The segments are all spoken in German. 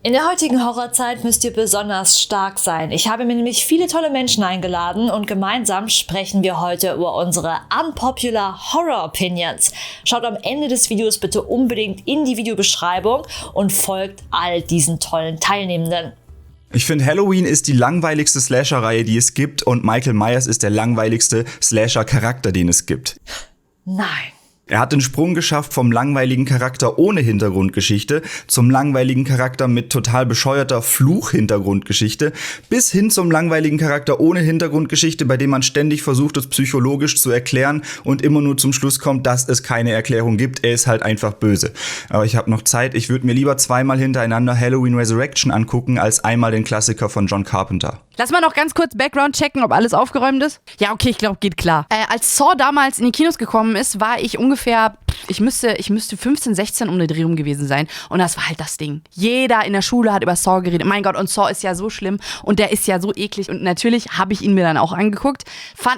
In der heutigen Horrorzeit müsst ihr besonders stark sein. Ich habe mir nämlich viele tolle Menschen eingeladen und gemeinsam sprechen wir heute über unsere Unpopular Horror Opinions. Schaut am Ende des Videos bitte unbedingt in die Videobeschreibung und folgt all diesen tollen Teilnehmenden. Ich finde, Halloween ist die langweiligste Slasher-Reihe, die es gibt, und Michael Myers ist der langweiligste Slasher-Charakter, den es gibt. Nein. Er hat den Sprung geschafft vom langweiligen Charakter ohne Hintergrundgeschichte zum langweiligen Charakter mit total bescheuerter Fluch-Hintergrundgeschichte bis hin zum langweiligen Charakter ohne Hintergrundgeschichte, bei dem man ständig versucht, es psychologisch zu erklären und immer nur zum Schluss kommt, dass es keine Erklärung gibt. Er ist halt einfach böse. Aber ich habe noch Zeit. Ich würde mir lieber zweimal hintereinander Halloween Resurrection angucken, als einmal den Klassiker von John Carpenter. Lass mal noch ganz kurz Background checken, ob alles aufgeräumt ist. Ja, okay, ich glaube, geht klar. Als Saw damals in die Kinos gekommen ist, war ich ungefähr, ich müsste 15, 16 um den Dreh rum gewesen sein. Und das war halt das Ding. Jeder in der Schule hat über Saw geredet. Mein Gott, und Saw ist ja so schlimm und der ist ja so eklig. Und natürlich habe ich ihn mir dann auch angeguckt.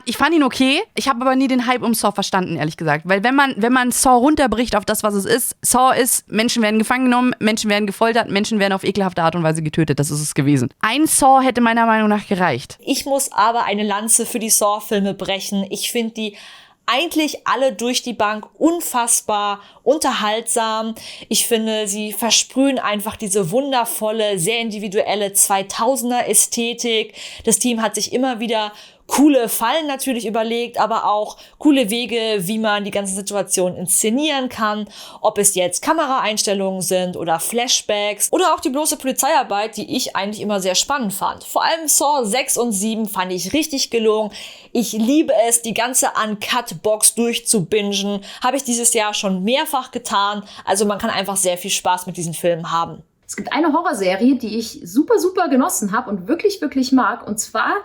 Ich fand ihn okay. Ich habe aber nie den Hype um Saw verstanden, ehrlich gesagt. Weil wenn man Saw runterbricht auf das, was es ist, Saw ist, Menschen werden gefangen genommen, Menschen werden gefoltert, Menschen werden auf ekelhafte Art und Weise getötet. Das ist es gewesen. Ein Saw hätte meiner Meinung nach gereicht. Ich muss aber eine Lanze für die Saw-Filme brechen. Ich finde die eigentlich alle durch die Bank unfassbar unterhaltsam. Ich finde, sie versprühen einfach diese wundervolle, sehr individuelle 2000er-Ästhetik. Das Team hat sich immer wieder coole Fallen natürlich überlegt, aber auch coole Wege, wie man die ganze Situation inszenieren kann. Ob es jetzt Kameraeinstellungen sind oder Flashbacks oder auch die bloße Polizeiarbeit, die ich eigentlich immer sehr spannend fand. Vor allem Saw 6 und 7 fand ich richtig gelungen. Ich liebe es, die ganze Uncut-Box durchzubingen. Habe ich dieses Jahr schon mehrfach getan. Also man kann einfach sehr viel Spaß mit diesen Filmen haben. Es gibt eine Horrorserie, die ich super, super genossen habe und wirklich, wirklich mag. Und zwar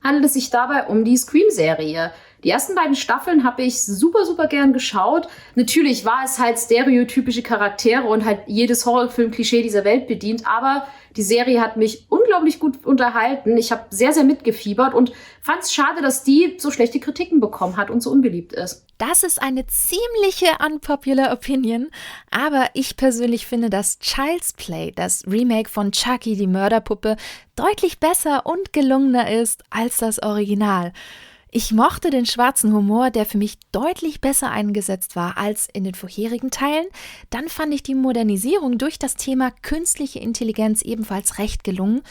handelt es sich dabei um die Scream-Serie. Die ersten beiden Staffeln habe ich super, super gern geschaut. Natürlich war es halt stereotypische Charaktere und halt jedes Horrorfilm-Klischee dieser Welt bedient, aber die Serie hat mich unglaublich gut unterhalten. Ich habe sehr, sehr mitgefiebert und fand es schade, dass die so schlechte Kritiken bekommen hat und so unbeliebt ist. Das ist eine ziemliche unpopular Opinion, aber ich persönlich finde, dass Child's Play, das Remake von Chucky, die Mörderpuppe, deutlich besser und gelungener ist als das Original. Ich mochte den schwarzen Humor, der für mich deutlich besser eingesetzt war als in den vorherigen Teilen. Dann fand ich die Modernisierung durch das Thema künstliche Intelligenz ebenfalls recht gelungen.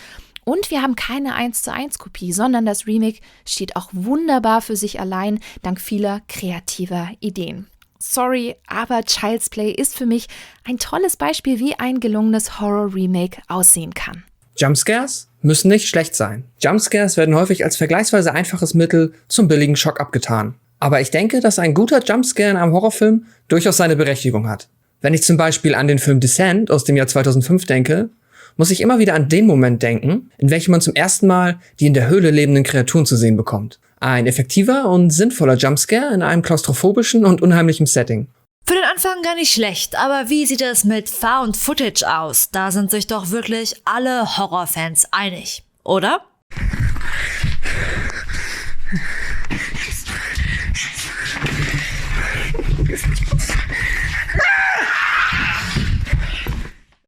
Und wir haben keine 1:1 Kopie, sondern das Remake steht auch wunderbar für sich allein, dank vieler kreativer Ideen. Sorry, aber Child's Play ist für mich ein tolles Beispiel, wie ein gelungenes Horror-Remake aussehen kann. Jumpscares müssen nicht schlecht sein. Jumpscares werden häufig als vergleichsweise einfaches Mittel zum billigen Schock abgetan. Aber ich denke, dass ein guter Jumpscare in einem Horrorfilm durchaus seine Berechtigung hat. Wenn ich zum Beispiel an den Film Descent aus dem Jahr 2005 denke, muss ich immer wieder an den Moment denken, in welchem man zum ersten Mal die in der Höhle lebenden Kreaturen zu sehen bekommt. Ein effektiver und sinnvoller Jumpscare in einem klaustrophobischen und unheimlichen Setting. Für den Anfang gar nicht schlecht, aber wie sieht es mit Found Footage aus? Da sind sich doch wirklich alle Horrorfans einig, oder?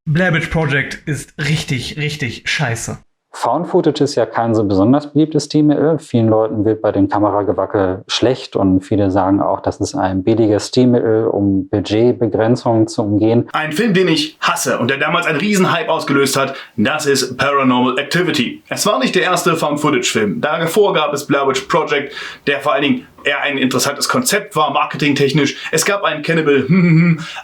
Blair Witch Project ist richtig, richtig scheiße. Found Footage ist ja kein so besonders beliebtes Stilmittel. Vielen Leuten wird bei dem Kameragewackel schlecht und viele sagen auch, das ist ein billiges Stilmittel, um Budgetbegrenzungen zu umgehen. Ein Film, den ich hasse und der damals einen Riesenhype ausgelöst hat, das ist Paranormal Activity. Es war nicht der erste Found Footage Film. Davor gab es Blair Witch Project, der vor allen Dingen eher ein interessantes Konzept war, marketingtechnisch. Es gab einen Cannibal,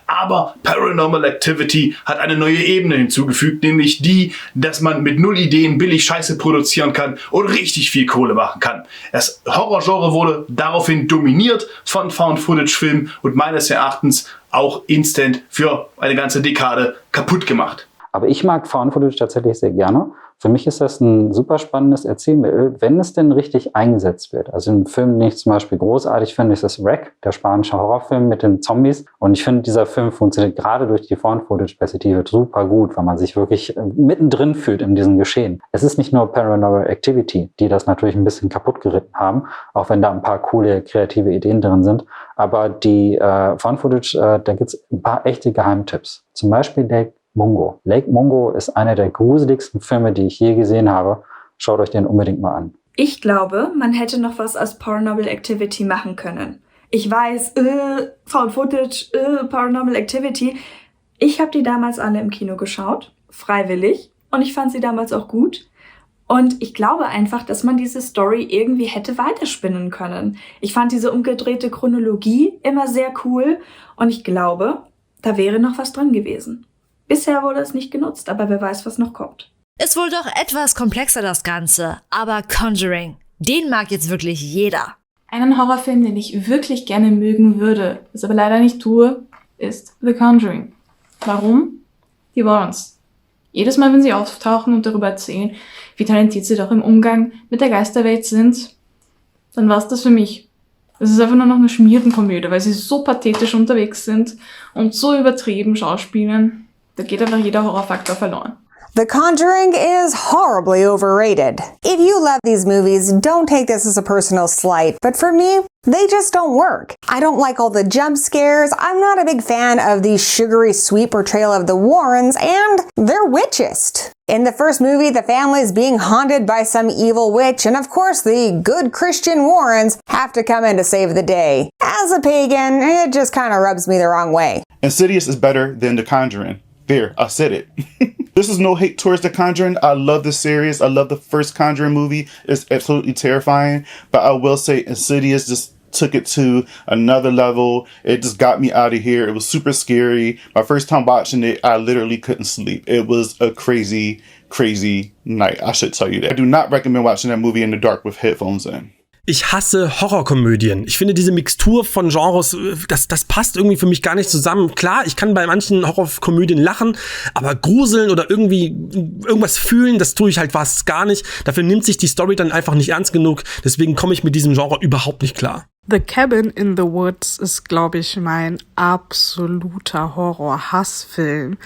aber Paranormal Activity hat eine neue Ebene hinzugefügt, nämlich die, dass man mit null Ideen billig Scheiße produzieren kann und richtig viel Kohle machen kann. Das Horrorgenre wurde daraufhin dominiert von Found-Footage-Filmen und meines Erachtens auch instant für eine ganze Dekade kaputt gemacht. Aber ich mag Found-Footage tatsächlich sehr gerne. Für mich ist das ein super spannendes Erzählmittel, wenn es denn richtig eingesetzt wird. Also ein Film, den ich zum Beispiel großartig finde, ist das Wreck, der spanische Horrorfilm mit den Zombies. Und ich finde, dieser Film funktioniert gerade durch die Found-Footage-Perspektive super gut, weil man sich wirklich mittendrin fühlt in diesem Geschehen. Es ist nicht nur Paranormal Activity, die das natürlich ein bisschen kaputt geritten haben, auch wenn da ein paar coole kreative Ideen drin sind. Aber die Found-Footage, da gibt es ein paar echte Geheimtipps. Zum Beispiel der Mungo. Lake Mungo ist einer der gruseligsten Filme, die ich je gesehen habe. Schaut euch den unbedingt mal an. Ich glaube, man hätte noch was aus Paranormal Activity machen können. Ich weiß, Found Footage, Paranormal Activity. Ich habe die damals alle im Kino geschaut, freiwillig. Und ich fand sie damals auch gut. Und ich glaube einfach, dass man diese Story irgendwie hätte weiterspinnen können. Ich fand diese umgedrehte Chronologie immer sehr cool. Und ich glaube, da wäre noch was drin gewesen. Bisher wurde es nicht genutzt, aber wer weiß, was noch kommt. Ist wohl doch etwas komplexer das Ganze, aber Conjuring, den mag jetzt wirklich jeder. Einen Horrorfilm, den ich wirklich gerne mögen würde, es aber leider nicht tue, ist The Conjuring. Warum? Die Warrens. Jedes Mal, wenn sie auftauchen und darüber erzählen, wie talentiert sie doch im Umgang mit der Geisterwelt sind, dann war's das für mich. Es ist einfach nur noch eine Schmierenkomödie, weil sie so pathetisch unterwegs sind und so übertrieben schauspielen. Da geht einfach jeder Horrorfaktor verloren. The Conjuring is horribly overrated. If you love these movies, don't take this as a personal slight, but for me, they just don't work. I don't like all the jump scares, I'm not a big fan of the sugary sweet portrayal of the Warrens, and they're witchist. In the first movie, the family is being haunted by some evil witch, and of course the good Christian Warrens have to come in to save the day. As a pagan, it just kind of rubs me the wrong way. Insidious is better than The Conjuring. There, I said it. This is no hate towards The Conjuring. I love the series. I love the first Conjuring movie. It's absolutely terrifying. But I will say Insidious just took it to another level. It just got me out of here. It was super scary. My first time watching it, I literally couldn't sleep. It was a crazy, crazy night. I should tell you that. I do not recommend watching that movie in the dark with headphones in. Ich hasse Horrorkomödien. Ich finde diese Mixtur von Genres, das passt irgendwie für mich gar nicht zusammen. Klar, ich kann bei manchen Horrorkomödien lachen, aber gruseln oder irgendwie irgendwas fühlen, das tue ich halt fast gar nicht. Dafür nimmt sich die Story dann einfach nicht ernst genug. Deswegen komme ich mit diesem Genre überhaupt nicht klar. The Cabin in the Woods ist, glaube ich, mein absoluter Horror-Hassfilm.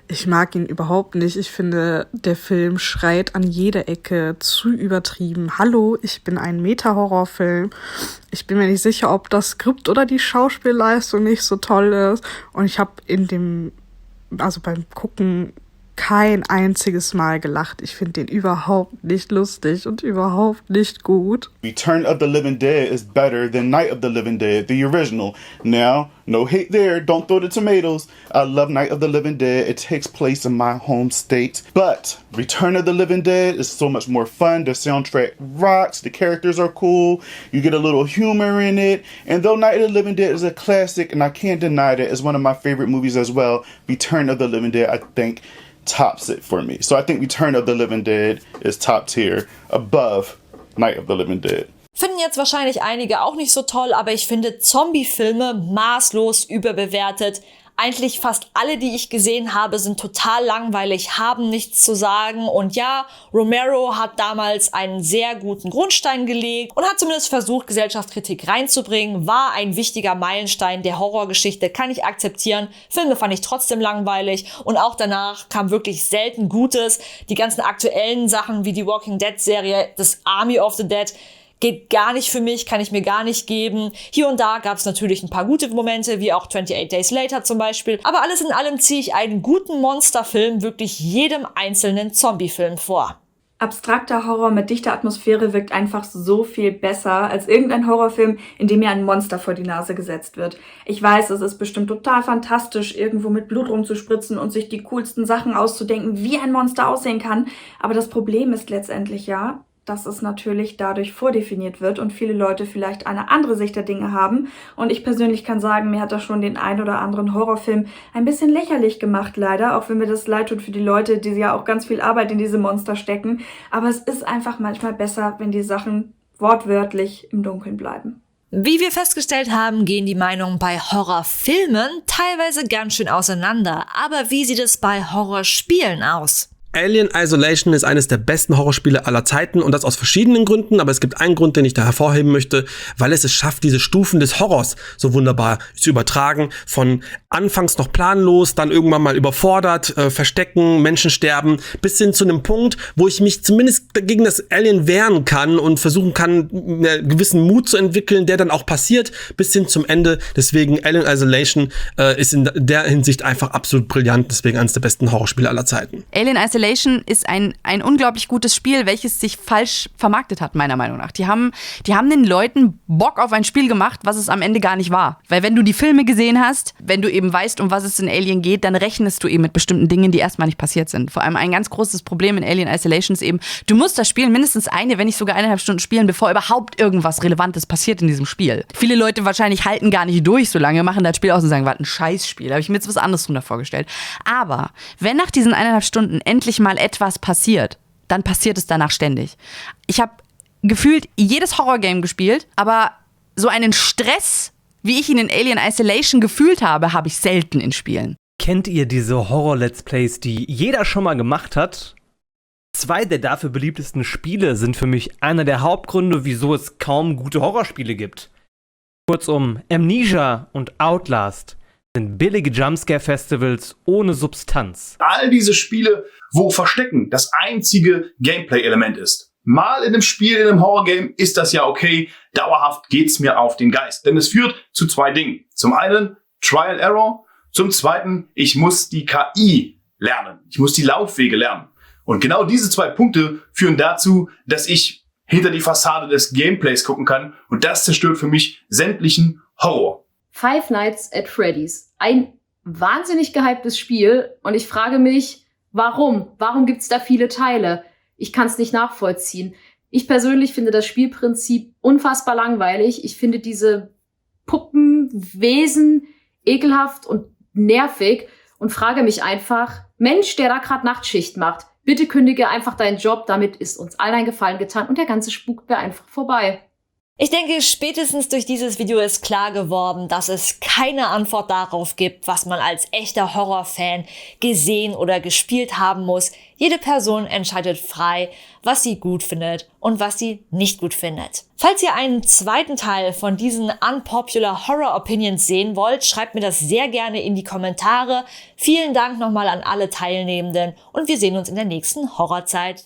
Ich mag ihn überhaupt nicht. Ich finde, der Film schreit an jeder Ecke zu übertrieben. Hallo, ich bin ein Meta-Horrorfilm. Ich bin mir nicht sicher, ob das Skript oder die Schauspielleistung nicht so toll ist. Und ich habe beim Gucken kein einziges Mal gelacht. Ich finde den überhaupt nicht lustig und überhaupt nicht gut. Return of the Living Dead is better than Night of the Living Dead, the original. Now, no hate there, don't throw the tomatoes. I love Night of the Living Dead. It takes place in my home state. But Return of the Living Dead is so much more fun. The soundtrack rocks. The characters are cool. You get a little humor in it. And though Night of the Living Dead is a classic, and I can't deny that, it's one of my favorite movies as well, Return of the Living Dead, I think, tops it for me. So I think Return of the Living Dead is top tier above Night of the Living Dead. Finden jetzt wahrscheinlich einige auch nicht so toll, aber ich finde Zombie-Filme maßlos überbewertet. Eigentlich fast alle, die ich gesehen habe, sind total langweilig, haben nichts zu sagen. Und ja, Romero hat damals einen sehr guten Grundstein gelegt und hat zumindest versucht, Gesellschaftskritik reinzubringen. War ein wichtiger Meilenstein der Horrorgeschichte, kann ich akzeptieren. Filme fand ich trotzdem langweilig und auch danach kam wirklich selten Gutes. Die ganzen aktuellen Sachen wie die Walking Dead-Serie, das Army of the Dead, geht gar nicht für mich, kann ich mir gar nicht geben. Hier und da gab es natürlich ein paar gute Momente, wie auch 28 Days Later zum Beispiel. Aber alles in allem ziehe ich einen guten Monsterfilm wirklich jedem einzelnen Zombiefilm vor. Abstrakter Horror mit dichter Atmosphäre wirkt einfach so viel besser als irgendein Horrorfilm, in dem mir ein Monster vor die Nase gesetzt wird. Ich weiß, es ist bestimmt total fantastisch, irgendwo mit Blut rumzuspritzen und sich die coolsten Sachen auszudenken, wie ein Monster aussehen kann. Aber das Problem ist letztendlich ja, dass es natürlich dadurch vordefiniert wird und viele Leute vielleicht eine andere Sicht der Dinge haben. Und ich persönlich kann sagen, mir hat das schon den ein oder anderen Horrorfilm ein bisschen lächerlich gemacht, leider. Auch wenn mir das leid tut für die Leute, die ja auch ganz viel Arbeit in diese Monster stecken. Aber es ist einfach manchmal besser, wenn die Sachen wortwörtlich im Dunkeln bleiben. Wie wir festgestellt haben, gehen die Meinungen bei Horrorfilmen teilweise ganz schön auseinander. Aber wie sieht es bei Horrorspielen aus? Alien Isolation ist eines der besten Horrorspiele aller Zeiten und das aus verschiedenen Gründen, aber es gibt einen Grund, den ich da hervorheben möchte, weil es schafft, diese Stufen des Horrors so wunderbar zu übertragen, von anfangs noch planlos, dann irgendwann mal überfordert, verstecken, Menschen sterben, bis hin zu einem Punkt, wo ich mich zumindest gegen das Alien wehren kann und versuchen kann, einen gewissen Mut zu entwickeln, der dann auch passiert, bis hin zum Ende. Deswegen Alien Isolation ist in der Hinsicht einfach absolut brillant, deswegen eines der besten Horrorspiele aller Zeiten. Alien Isolation ist ein unglaublich gutes Spiel, welches sich falsch vermarktet hat, meiner Meinung nach. Die haben den Leuten Bock auf ein Spiel gemacht, was es am Ende gar nicht war. Weil wenn du die Filme gesehen hast, wenn du eben weißt, um was es in Alien geht, dann rechnest du eben mit bestimmten Dingen, die erstmal nicht passiert sind. Vor allem ein ganz großes Problem in Alien Isolation ist eben, du musst das Spiel mindestens wenn nicht sogar 1,5 Stunden spielen, bevor überhaupt irgendwas Relevantes passiert in diesem Spiel. Viele Leute wahrscheinlich halten gar nicht durch so lange, machen das Spiel aus und sagen, was ein Scheißspiel. Da habe ich mir jetzt was anderes drunter vorgestellt. Aber wenn nach diesen 1,5 Stunden endlich mal etwas passiert, dann passiert es danach ständig. Ich habe gefühlt jedes Horrorgame gespielt, aber so einen Stress, wie ich ihn in Alien Isolation gefühlt habe, habe ich selten in Spielen. Kennt ihr diese Horror-Let's Plays, die jeder schon mal gemacht hat? 2 der dafür beliebtesten Spiele sind für mich einer der Hauptgründe, wieso es kaum gute Horrorspiele gibt. Kurzum, Amnesia und Outlast sind billige Jumpscare-Festivals ohne Substanz. All diese Spiele, wo Verstecken das einzige Gameplay-Element ist. Mal in einem Spiel, in einem Horrorgame ist das ja okay, dauerhaft geht's mir auf den Geist. Denn es führt zu 2 Dingen. Zum einen Trial Error, zum zweiten, ich muss die KI lernen. Ich muss die Laufwege lernen. Und genau diese 2 Punkte führen dazu, dass ich hinter die Fassade des Gameplays gucken kann und das zerstört für mich sämtlichen Horror. Five Nights at Freddy's. Ein wahnsinnig gehyptes Spiel und ich frage mich, warum? Warum gibt's da viele Teile? Ich kann es nicht nachvollziehen. Ich persönlich finde das Spielprinzip unfassbar langweilig. Ich finde diese Puppenwesen ekelhaft und nervig und frage mich einfach, Mensch, der da gerade Nachtschicht macht, bitte kündige einfach deinen Job, damit ist uns allen ein Gefallen getan und der ganze Spuk wäre einfach vorbei. Ich denke, spätestens durch dieses Video ist klar geworden, dass es keine Antwort darauf gibt, was man als echter Horrorfan gesehen oder gespielt haben muss. Jede Person entscheidet frei, was sie gut findet und was sie nicht gut findet. Falls ihr einen zweiten Teil von diesen Unpopular Horror Opinions sehen wollt, schreibt mir das sehr gerne in die Kommentare. Vielen Dank nochmal an alle Teilnehmenden und wir sehen uns in der nächsten Horrorzeit.